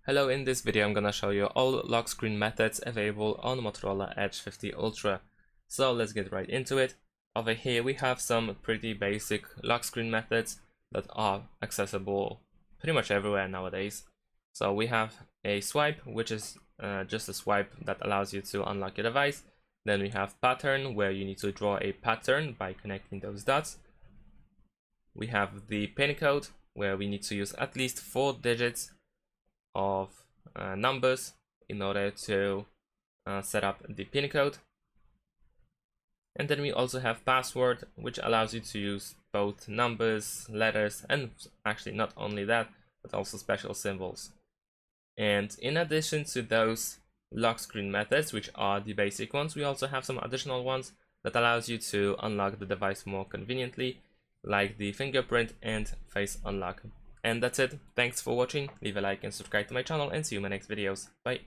Hello, in this video I'm gonna show you all lock screen methods available on Motorola Edge 50 Ultra. So let's get right into it. Over here we have some pretty basic lock screen methods that are accessible pretty much everywhere nowadays. So we have a swipe, which is just a swipe that allows you to unlock your device. Then we have pattern, where you need to draw a pattern by connecting those dots. We have the pin code, where we need to use at least 4 digits of numbers in order to set up the pin code. And then we also have password, which allows you to use both numbers, letters, and actually not only that, but also special symbols. And in addition to those lock screen methods, which are the basic ones, we also have some additional ones that allows you to unlock the device more conveniently, like the fingerprint and face unlock. And that's it. Thanks for watching. Leave a like and subscribe to my channel, and see you in my next videos. Bye.